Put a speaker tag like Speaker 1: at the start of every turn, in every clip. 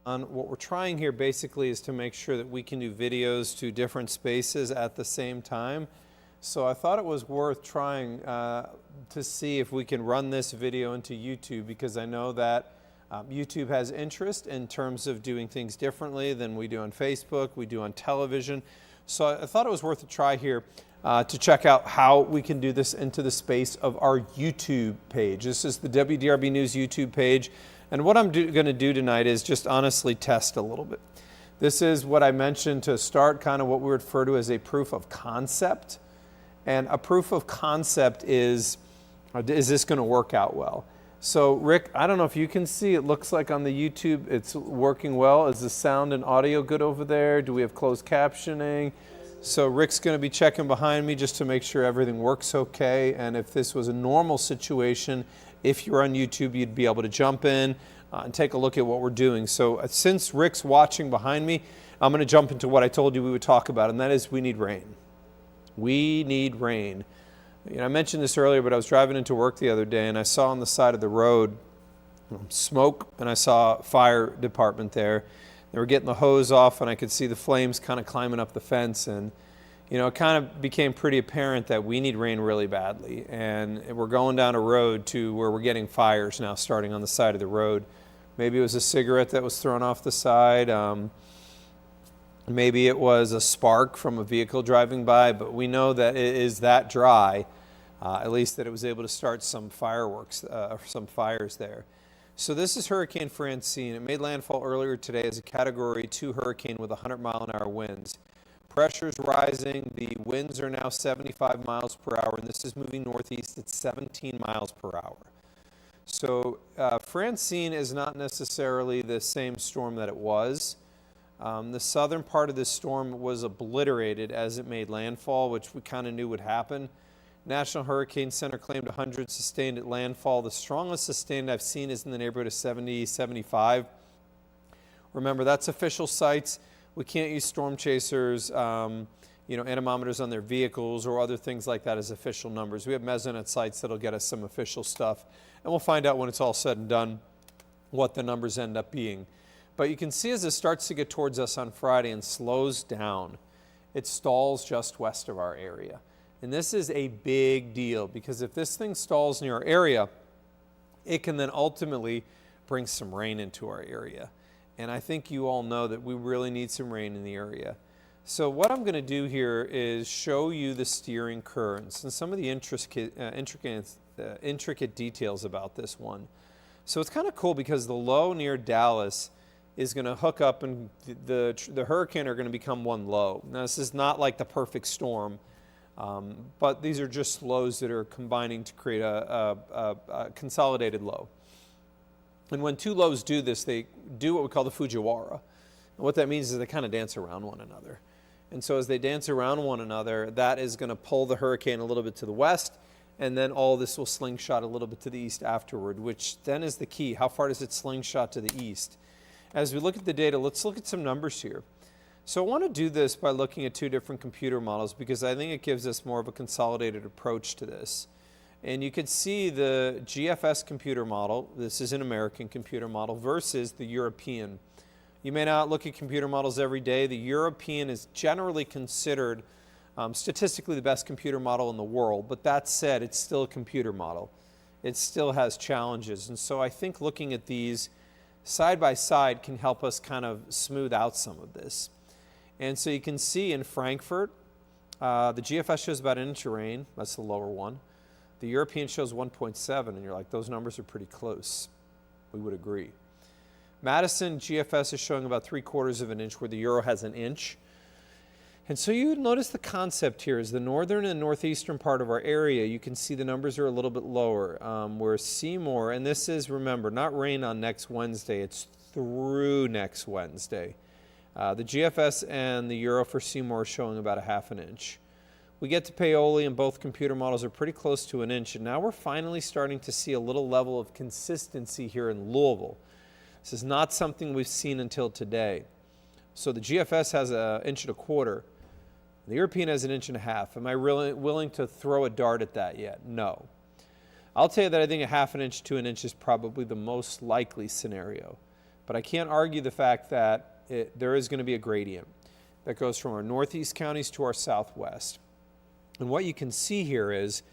Speaker 1: What we're trying here basically is to make sure that we can do videos to different spaces at the same time. So I thought it was worth trying to see if we can run this video into YouTube, because I know that YouTube has interest in terms of doing things differently than we do on Facebook, we do on television. So I thought it was worth a try here to check out how we can do this into the space of our YouTube page. This is the WDRB News YouTube page. And what I'm going to do tonight is just honestly test a little bit. This is what I mentioned to start, kind of what we refer to as a proof of concept. And a proof of concept is this going to work out well? So Rick, I don't know if you can see, it looks like on the YouTube it's working well. Is the sound and audio good over there? Do we have closed captioning? So Rick's going to be checking behind me just to make sure everything works okay. And if this was a normal situation, if you're on YouTube, you'd be able to jump in and take a look at what we're doing. So since Rick's watching behind me, I'm going to jump into what I told you we would talk about, and that is we need rain. We need rain. You know, I mentioned this earlier, but I was driving into work the other day, and I saw on the side of the road smoke, and I saw a fire department there. They were getting the hose off, and I could see the flames kind of climbing up the fence, and you know, it kind of became pretty apparent that we need rain really badly. And we're going down a road to where we're getting fires now starting on the side of the road. Maybe it was a cigarette that was thrown off the side. Maybe it was a spark from a vehicle driving by, but we know that it is that dry, at least that it was able to start some fireworks, some fires there. So this is Hurricane Francine. It made landfall earlier today as a Category 2 hurricane with 100-mile-an-hour winds. Pressure's rising. The winds are now 75 miles per hour, and this is moving northeast at 17 miles per hour. So Francine is not necessarily the same storm that it was. The southern part of this storm was obliterated as it made landfall, which we kind of knew would happen. National Hurricane Center claimed 100 sustained at landfall. The strongest sustained I've seen is in the neighborhood of 70, 75. Remember, that's official sites. We can't use storm chasers, anemometers on their vehicles or other things like that as official numbers. We have mesonet sites that'll get us some official stuff, and we'll find out when it's all said and done what the numbers end up being. But you can see as it starts to get towards us on Friday and slows down, it stalls just west of our area. And this is a big deal, because if this thing stalls near our area, it can then ultimately bring some rain into our area. And I think you all know that we really need some rain in the area. So what I'm going to do here is show you the steering currents and some of the intricate details about this one. So it's kind of cool because the low near Dallas is going to hook up, and the hurricane are going to become one low. Now this is not like the perfect storm, but these are just lows that are combining to create a consolidated low. And when two lows do this, they do what we call the Fujiwara. And what that means is they kind of dance around one another. And so as they dance around one another, that is going to pull the hurricane a little bit to the west, and then all this will slingshot a little bit to the east afterward, which then is the key. How far does it slingshot to the east? As we look at the data, let's look at some numbers here. So I want to do this by looking at two different computer models, because I think it gives us more of a consolidated approach to this. And you can see the GFS computer model, this is an American computer model, versus the European. You may not look at computer models every day. The European is generally considered statistically the best computer model in the world, but that said, it's still a computer model. It still has challenges. And so I think looking at these side by side can help us kind of smooth out some of this. And so you can see in Frankfurt, the GFS shows about an inch of rain. That's the lower one. The European shows 1.7, and you're like, those numbers are pretty close. We would agree. Madison, GFS is showing about 3/4 of an inch, where the Euro has an inch. And so you notice the concept here is the northern and northeastern part of our area, you can see the numbers are a little bit lower. Where Seymour, and this is, remember, not rain on next Wednesday, it's through next Wednesday. The GFS and the Euro for Seymour are showing about 1/2 inch. We get to Paoli, and both computer models are pretty close to an inch, and now we're finally starting to see a little level of consistency here in Louisville. This is not something we've seen until today. So the GFS has 1.25 inches. The European has 1.5 inches. Am I really willing to throw a dart at that yet? No. I'll tell you that I think 1/2 inch to an inch is probably the most likely scenario. but I can't argue the fact that there is going to be a gradient that goes from our northeast counties to our southwest. And what you can see here is,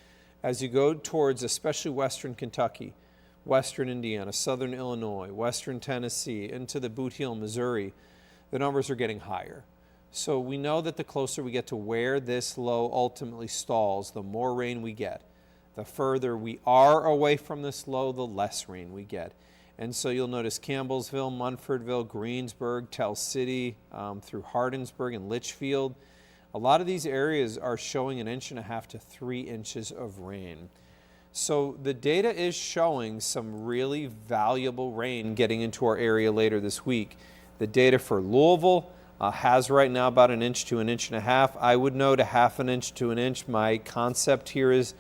Speaker 1: as you go towards especially western Kentucky, western Indiana, southern Illinois, western Tennessee, into the Boot Heel, Missouri, the numbers are getting higher. So we know that the closer we get to where this low ultimately stalls, the more rain we get. The further we are away from this low, the less rain we get. And so you'll notice Campbellsville, Munfordville, Greensburg, Tell City, through Hardinsburg and Litchfield. A lot of these areas are showing 1.5 inches to 3 inches of rain. So the data is showing some really valuable rain getting into our area later this week. The data for Louisville has right now about 1 inch to 1.5 inches. I would note 1/2 inch to 1 inch. My concept here is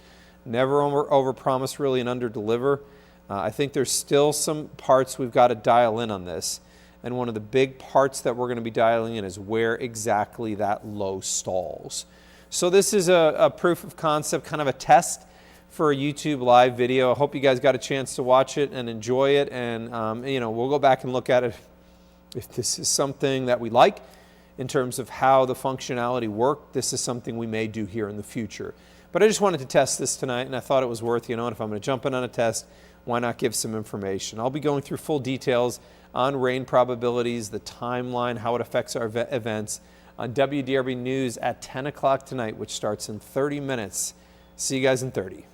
Speaker 1: never overpromise really and underdeliver. I think there's still some parts we've got to dial in on this. And one of the big parts that we're going to be dialing in is where exactly that low stalls. So this is a proof of concept, kind of a test for a YouTube live video. I hope you guys got a chance to watch it and enjoy it. And, we'll go back and look at it if this is something that we like in terms of how the functionality worked. This is something we may do here in the future. But I just wanted to test this tonight, and I thought it was worth, if I'm going to jump in on a test, why not give some information? I'll be going through full details on rain probabilities, the timeline, how it affects our events on WDRB News at 10 o'clock tonight, which starts in 30 minutes. See you guys in 30.